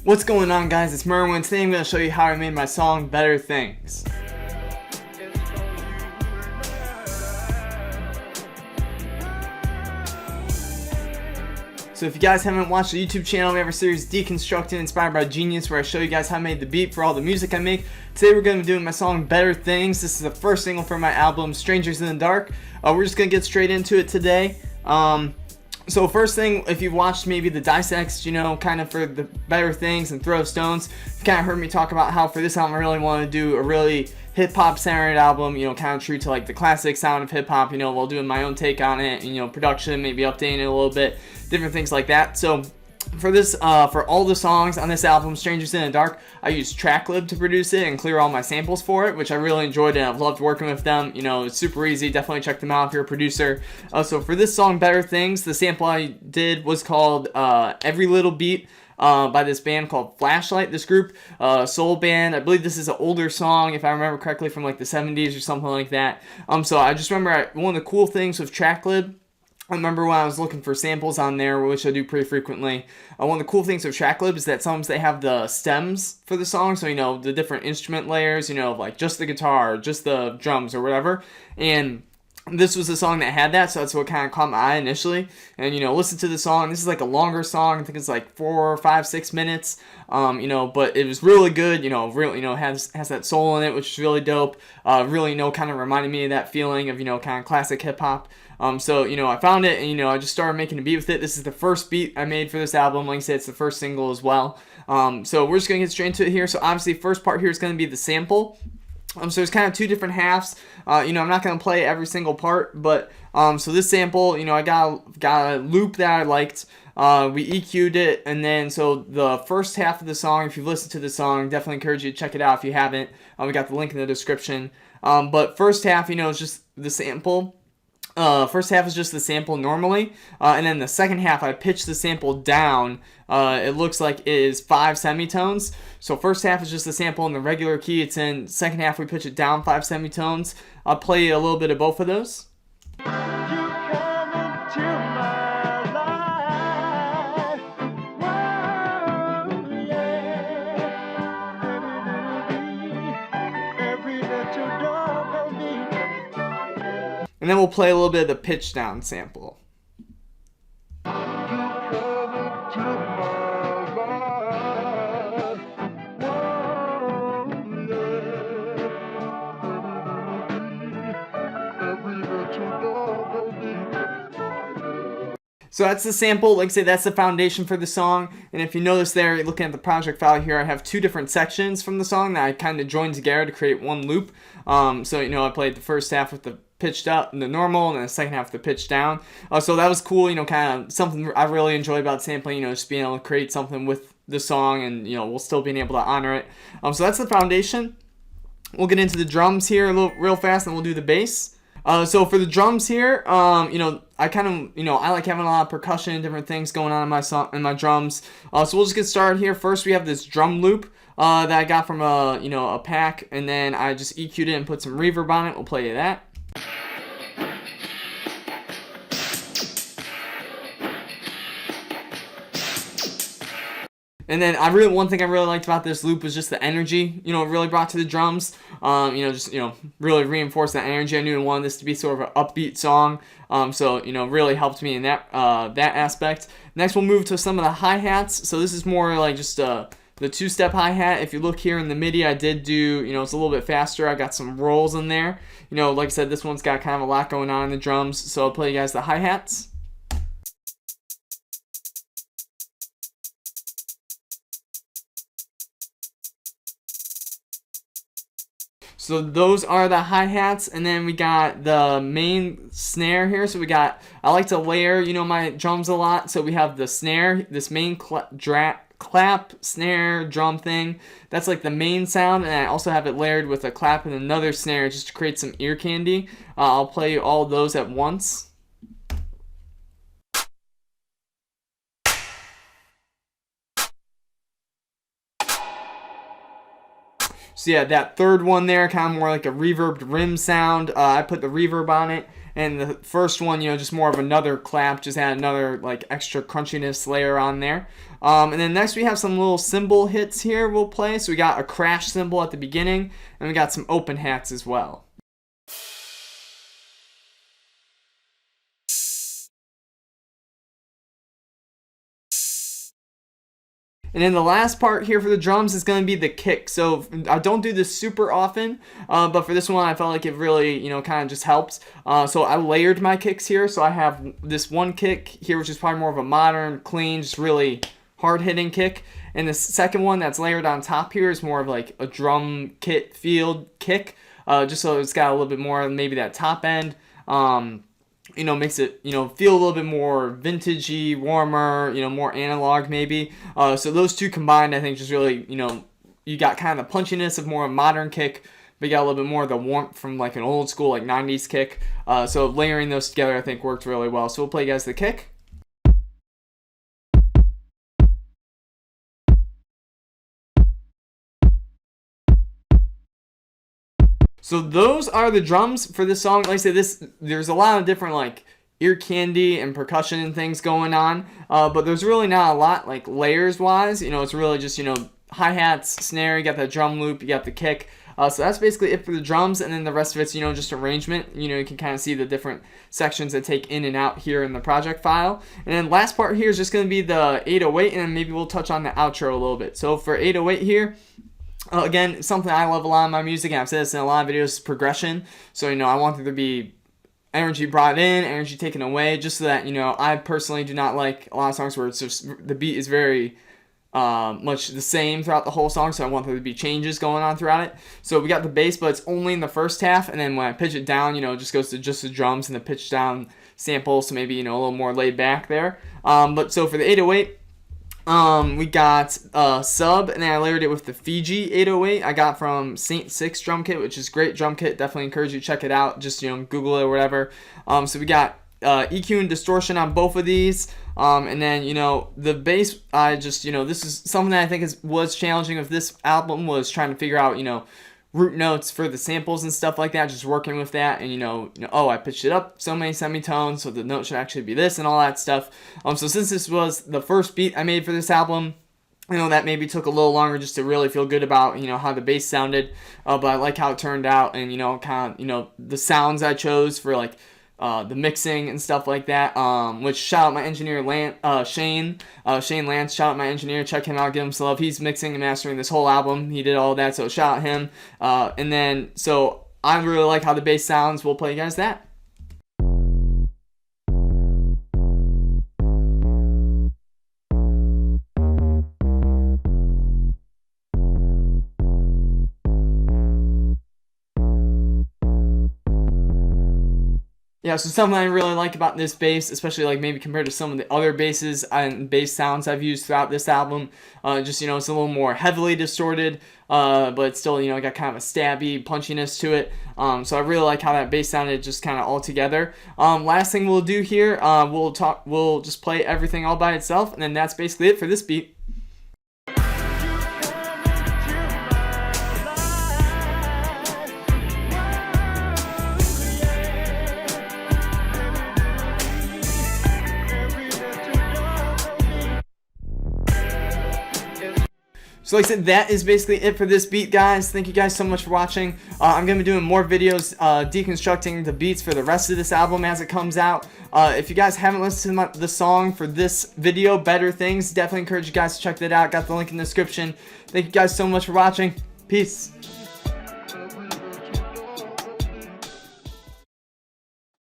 What's going on, guys? It's Mirwin. Today I'm going to show you how I made my song Better Things. So if you guys haven't watched the YouTube channel, we have a series Deconstructed Inspired by Genius where I show you guys how I made the beat for all the music I make. Today we're going to be doing my song Better Things. This is the first single from my album Strangers in the Dark. We're just going to get straight into it today. So first thing, if you've watched maybe the dissects, kind of for the Better Things and Throw Stones, you've kind of heard me talk about how for this album I really want to do a really hip-hop centered album, kind of true to like the classic sound of hip-hop, while doing my own take on it, and, production, maybe updating it a little bit, different things like that. So for this, for all the songs on this album, Strangers in the Dark, I used TRYIN to produce it and clear all my samples for it, which I really enjoyed and I've loved working with them. It's super easy. Definitely check them out if you're a producer. So for this song, Better Things, the sample I did was called Every Little Beat by this band called Flashlight. This group, soul band. I believe this is an older song, if I remember correctly, from like the 70s or something like that. So I just remember one of the cool things with TRYIN, I remember when I was looking for samples on there, which I do pretty frequently, one of the cool things with TRYIN is that sometimes they have the stems for the song, so the different instrument layers, like just the guitar, or just the drums, or whatever, and this was a song that had that, so that's what kind of caught my eye initially. And listen to the song. This is like a longer song. I think it's like 4, 5, 6 minutes. But it was really good. Really, has that soul in it, which is really dope. Really, kind of reminded me of that feeling of kind of classic hip hop. So I found it, and I just started making a beat with it. This is the first beat I made for this album. Like I said, it's the first single as well. So we're just gonna get straight into it here. So obviously, first part here is gonna be the sample. So there's kind of two different halves. I'm not going to play every single part, but so this sample, I got a loop that I liked. We EQ'd it, and then so the first half of the song, if you've listened to the song, definitely encourage you to check it out if you haven't. We got the link in the description. But first half, is just the sample. First half is just the sample normally, and then the second half I pitched the sample down. It looks like it is 5 semitones. So first half is just the sample in the regular key it's in. Second half we pitch it down 5 semitones. I'll play a little bit of both of those. And then we'll play a little bit of the pitch down sample. So that's the sample. Like I say, that's the foundation for the song. And if you notice there, looking at the project file here, I have two different sections from the song that I kind of joined together to create one loop. So I played the first half with the pitched up and the normal, and then the second half with the pitch down. So that was cool. Kind of something I really enjoy about sampling. Just being able to create something with the song, and we'll still being able to honor it. So that's the foundation. We'll get into the drums here real fast, and we'll do the bass. So for the drums here, I kind of, I like having a lot of percussion and different things going on in my song, in my drums. So we'll just get started here. First, we have this drum loop that I got from a pack, and then I just EQ'd it and put some reverb on it. We'll play you that. And then one thing I really liked about this loop was just the energy, it really brought to the drums. Really reinforced that energy. I knew I wanted this to be sort of an upbeat song. So really helped me in that aspect. Next, we'll move to some of the hi-hats. So this is more like just the two-step hi-hat. If you look here in the MIDI, I did do, it's a little bit faster. I got some rolls in there. Like I said, this one's got kind of a lot going on in the drums. So I'll play you guys the hi-hats. So those are the hi-hats, and then we got the main snare here. So I like to layer, my drums a lot. So we have the snare, this main clap, snare, drum thing. That's like the main sound, and I also have it layered with a clap and another snare just to create some ear candy. I'll play all those at once. So yeah, that third one there, kind of more like a reverbed rim sound. I put the reverb on it, and the first one, you know, just more of another clap, just add another like extra crunchiness layer on there. And then next we have some little cymbal hits here we'll play. So we got a crash cymbal at the beginning, and we got some open hats as well. And then the last part here for the drums is going to be the kick. So I don't do this super often, but for this one I felt like it really, you know, kind of just helped. So I layered my kicks here. So I have this one kick here, which is probably more of a modern, clean, just really hard-hitting kick. And the second one that's layered on top here is more of like a drum kit field kick, just so it's got a little bit more maybe that top end. You know, makes it, you know, feel a little bit more vintagey, warmer, you know, more analog maybe. So those two combined, I think, just really, you know, you got kind of the punchiness of more a modern kick, but you got a little bit more of the warmth from like an old school, like 90s kick. So layering those together, I think, worked really well. So we'll play you guys the kick. So those are the drums for this song. Like I said, there's a lot of different like ear candy and percussion and things going on, but there's really not a lot like layers wise. You know, it's really just, you know, hi-hats, snare, you got the drum loop, you got the kick. So that's basically it for the drums, and then the rest of it's, you know, just arrangement. You know, you can kind of see the different sections that take in and out here in the project file. And then last part here is just going to be the 808, and then maybe we'll touch on the outro a little bit. So for 808 here, again, something I love a lot in my music, and I've said this in a lot of videos, is progression. So, you know, I want there to be energy brought in, energy taken away, just so that, you know, I personally do not like a lot of songs where it's just, the beat is very much the same throughout the whole song, so I want there to be changes going on throughout it. So we got the bass, but it's only in the first half, and then when I pitch it down, you know, it just goes to just the drums and the pitch down sample, so maybe, you know, a little more laid back there. But so for the 808, we got sub, and then I layered it with the Fiji 808 I got from Saint Six drum kit, which is great drum kit. Definitely encourage you to check it out. Just, you know, Google it or whatever. So we got EQ and distortion on both of these. And then, you know, the bass, I just, you know, this is something that I think was challenging of this album, was trying to figure out, you know, root notes for the samples and stuff like that, just working with that, and you know, oh, I pitched it up so many semitones, so the note should actually be this and all that stuff. So since this was the first beat I made for this album, you know, that maybe took a little longer just to really feel good about, you know, how the bass sounded, but I like how it turned out, and you know, kind of, you know, the sounds I chose for like the mixing and stuff like that, which shout out my engineer Shane Lance, shout out my engineer, check him out, give him some love. He's mixing and mastering this whole album, he did all that, so shout out him. And then, so I really like how the bass sounds. We'll play you guys that. Yeah, so something I really like about this bass, especially like maybe compared to some of the other basses and bass sounds I've used throughout this album, just, you know, it's a little more heavily distorted, but still, you know, got kind of a stabby punchiness to it. So I really like how that bass sounded just kind of all together. Last thing we'll do here, we'll just play everything all by itself, and then that's basically it for this beat. So like I said, that is basically it for this beat, guys. Thank you guys so much for watching. I'm going to be doing more videos deconstructing the beats for the rest of this album as it comes out. If you guys haven't listened to the song for this video, Better Things, definitely encourage you guys to check that out. Got the link in the description. Thank you guys so much for watching. Peace.